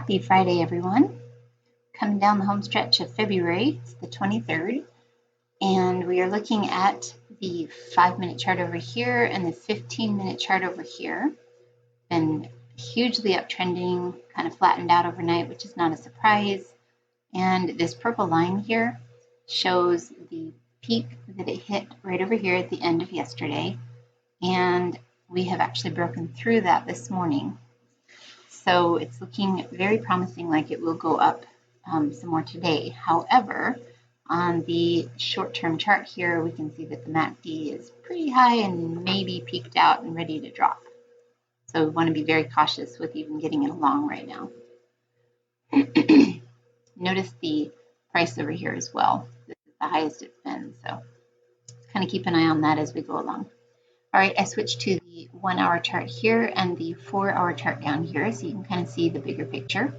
Happy Friday, everyone. Coming down the home stretch of February, it's the 23rd, and we are looking at the 5-minute chart over here and the 15-minute chart over here. Been hugely uptrending, kind of flattened out overnight, which is not a surprise. And this purple line here shows the peak that it hit right over here at the end of yesterday, and we have actually broken through that this morning. So it's looking very promising, like it will go up some more today. However, on the short-term chart here, we can see that the MACD is pretty high and maybe peaked out and ready to drop. So we want to be very cautious with even getting it along right now. Notice the price over here as well. This is the highest it's been, so kind of keep an eye on that as we go along. All right, I switched to the 1-hour chart here and the 4-hour chart down here, so you can kind of see the bigger picture.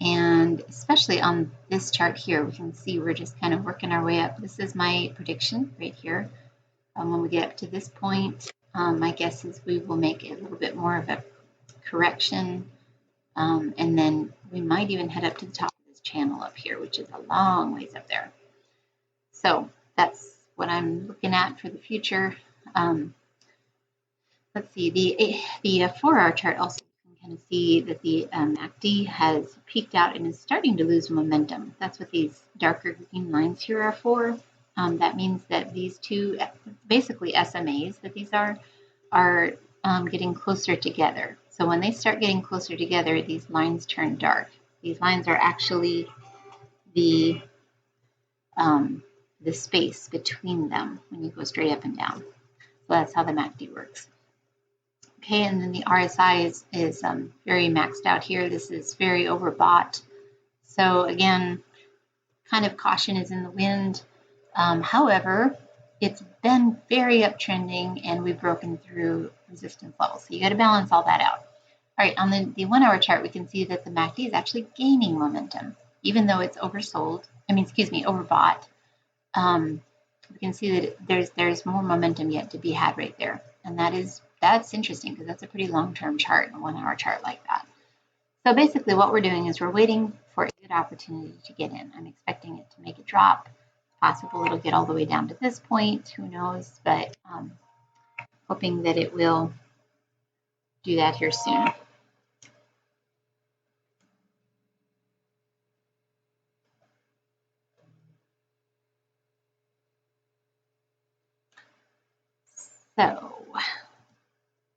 And especially on this chart here, we can see we're just kind of working our way up. This is my prediction right here. When we get up to this point, my guess is we will make a little bit more of a correction, and then we might even head up to the top of this channel up here, which is a long ways up there. So that's what I'm looking at for the future. Let's see, the 4-hour chart also, you can kind of see that the MACD has peaked out and is starting to lose momentum. That's what these darker green lines here are for. That means that these two, basically SMAs that these are getting closer together. So when they start getting closer together, these lines turn dark. These lines are actually the space between them when you go straight up and down. So that's how the MACD works. Okay, and then the RSI is very maxed out here. This is very overbought. So again, kind of caution is in the wind. However, it's been very uptrending and we've broken through resistance levels. So you got to balance all that out. All right, on the 1-hour chart, we can see that the MACD is actually gaining momentum, even though it's overbought. We can see that there's more momentum yet to be had right there. And that's interesting because that's a pretty long-term chart, a 1-hour chart like that. So basically what we're doing is we're waiting for a good opportunity to get in. I'm expecting it to make a drop. It's possible it'll get all the way down to this point, who knows, but hoping that it will do that here soon. So,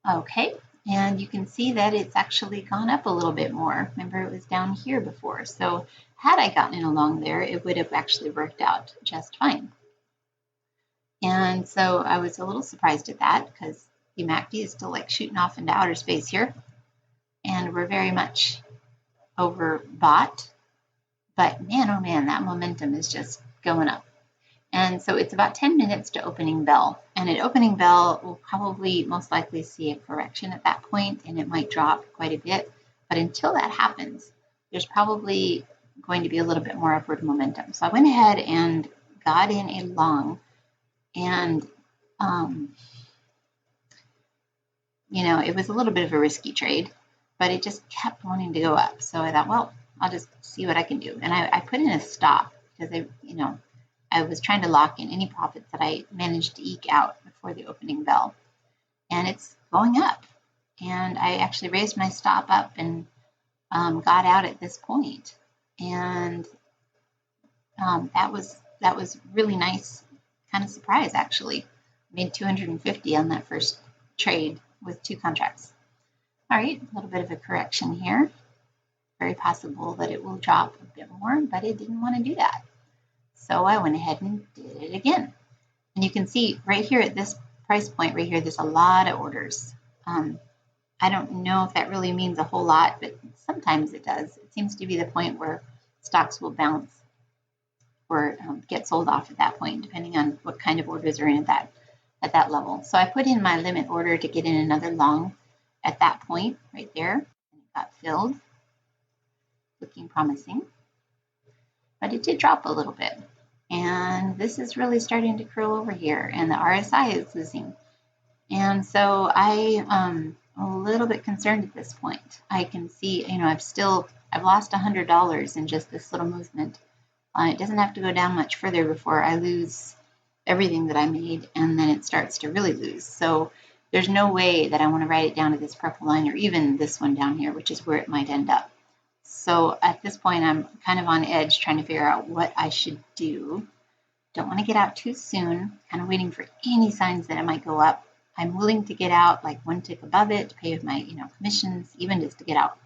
okay, and you can see that it's actually gone up a little bit more. Remember, it was down here before. So had I gotten in along there, it would have actually worked out just fine. And so I was a little surprised at that because the MACD is still like shooting off into outer space here. And we're very much overbought. But man, oh man, that momentum is just going up. And so it's about 10 minutes to opening bell. And at opening bell, we'll probably most likely see a correction at that point, and it might drop quite a bit. But until that happens, there's probably going to be a little bit more upward momentum. So I went ahead and got in a long, and it was a little bit of a risky trade, but it just kept wanting to go up. So I thought, well, I'll just see what I can do. And I put in a stop because I was trying to lock in any profits that I managed to eke out before the opening bell. And it's going up. And I actually raised my stop up and got out at this point. And that was really nice, kind of surprise actually. Made 250 on that first trade with 2 contracts. All right, a little bit of a correction here. Very possible that it will drop a bit more, but it didn't want to do that. So I went ahead and did it again. And you can see right here at this price point right here, there's a lot of orders. I don't know if that really means a whole lot, but sometimes it does. It seems to be the point where stocks will bounce or get sold off at that point, depending on what kind of orders are in at that level. So I put in my limit order to get in another long at that point right there, and it got filled, looking promising. But it did drop a little bit. And this is really starting to curl over here, and the RSI is losing. And so I am a little bit concerned at this point. I can see, I've still I've lost $100 in just this little movement. It doesn't have to go down much further before I lose everything that I made, and then it starts to really lose. So there's no way that I want to write it down to this purple line, or even this one down here, which is where it might end up. So at this point, I'm kind of on edge trying to figure out what I should do. Don't want to get out too soon, kind of waiting for any signs that it might go up. I'm willing to get out like one tick above it to pay with my commissions, even just to get out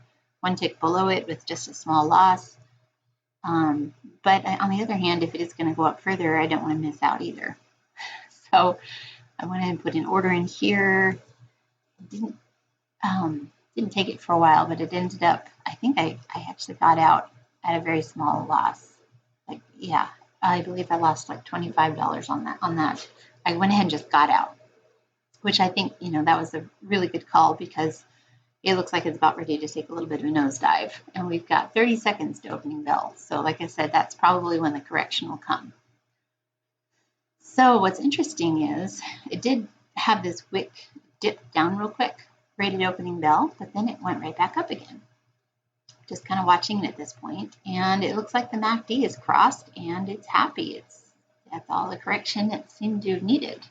one tick below it with just a small loss. But on the other hand, if it is going to go up further, I don't want to miss out either. So I went ahead and put an order in here. Didn't take it for a while, but it ended up, I think I actually got out at a very small loss. Like, yeah, I believe I lost like $25 on that. I went ahead and just got out, which I think, that was a really good call, because it looks like it's about ready to take a little bit of a nosedive, and we've got 30 seconds to opening bell. So like I said, that's probably when the correction will come. So what's interesting is it did have this wick dip down real quick right at opening bell, but then it went right back up again. Just kind of watching it at this point, and it looks like the MACD is crossed and it's happy. That's all the correction it seemed to have needed.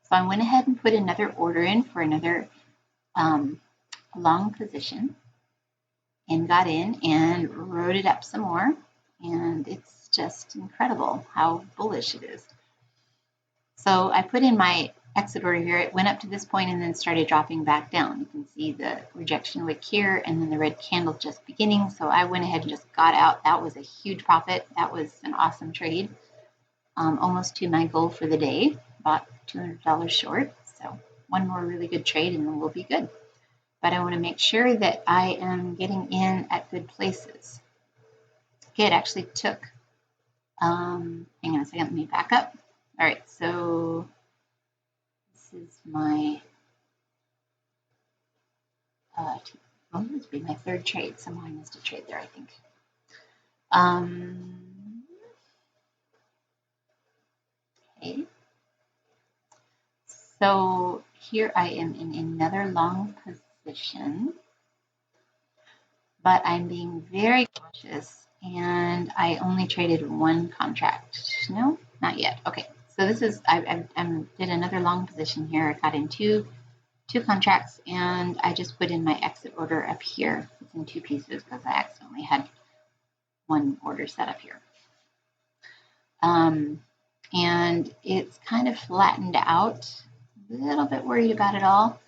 So I went ahead and put another order in for another long position, and got in and rode it up some more, and it's just incredible how bullish it is. So I put in my exit order here. It went up to this point and then started dropping back down. You can see the rejection wick here, and then the red candle just beginning. So I went ahead and just got out. That was a huge profit. That was an awesome trade, almost to my goal for the day, about $200 short. So one more really good trade and then we'll be good. But I want to make sure that I am getting in at good places. Okay, it actually took, hang on a second, let me back up. All right, so this is my, this would be my third trade. Somehow I missed a trade there, I think. Okay. So here I am in another long position, but I'm being very cautious, and I only traded one contract. No, not yet. Okay, so this is, I did another long position here. I got in two contracts, and I just put in my exit order up here. It's in two pieces because I accidentally had one order set up here. And it's kind of flattened out. A little bit worried about it all.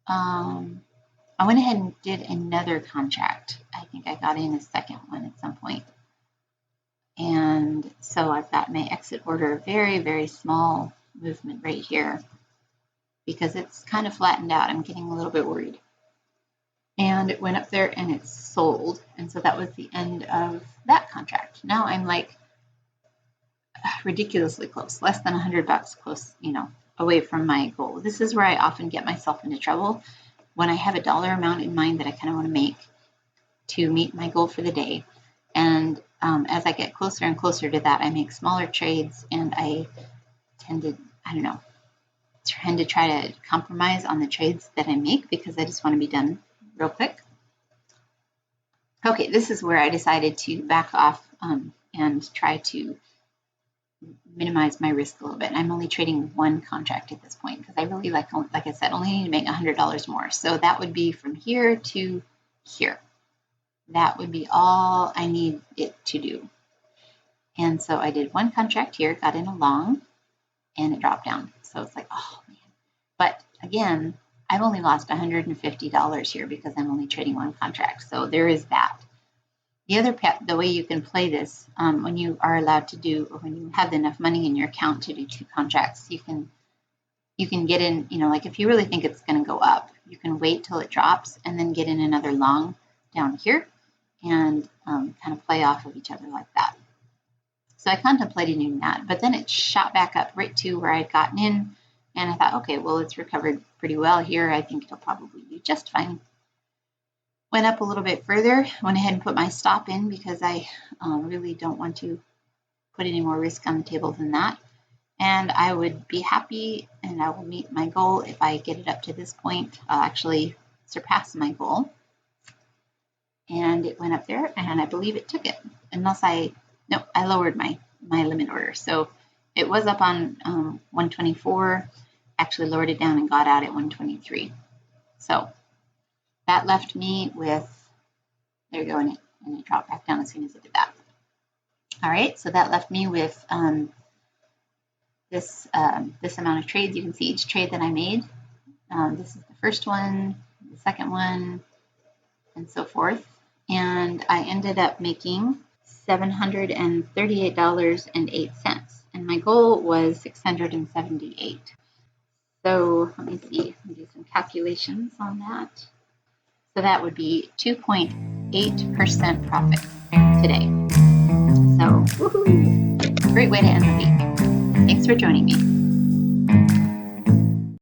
I went ahead and did another contract. I think I got in a second one at some point. And so I've got my exit order, very, very small movement right here, because it's kind of flattened out. I'm getting a little bit worried. And it went up there and it's sold. And so that was the end of that contract. Now I'm like ridiculously close, less than $100 close, away from my goal. This is where I often get myself into trouble, when I have a dollar amount in mind that I kind of want to make to meet my goal for the day. And as I get closer and closer to that, I make smaller trades, and I tend to, try to compromise on the trades that I make, because I just want to be done real quick. Okay, this is where I decided to back off and try to minimize my risk a little bit. I'm only trading one contract at this point, because I really like I said, only need to make $100 more. So that would be from here to here. That would be all I need it to do. And so I did one contract here, got in a long, and it dropped down. So it's like, oh man. But again, I've only lost $150 here because I'm only trading one contract. So there is that. The way you can play this, when you are allowed to do, or when you have enough money in your account to do two contracts, you can get in, like if you really think it's going to go up, you can wait till it drops and then get in another long down here, and kind of play off of each other like that. So I contemplated doing that, but then it shot back up right to where I'd gotten in, and I thought, okay, well, it's recovered pretty well here. I think it'll probably do just fine. Went up a little bit further, went ahead and put my stop in, because I really don't want to put any more risk on the table than that. And I would be happy, and I will meet my goal if I get it up to this point. I'll actually surpass my goal. and it went up there, and I believe it took it, unless I lowered my limit order. So it was up on 124, actually lowered it down and got out at 123. So that left me with, there you go, and it dropped back down as soon as it did that. All right, so that left me with this amount of trades. You can see each trade that I made. This is the first one, the second one, and so forth. And I ended up making $738.08, and my goal was $678. So let me see, let me do some calculations on that. So that would be 2.8% profit today. So, woohoo! Great way to end the week. Thanks for joining me.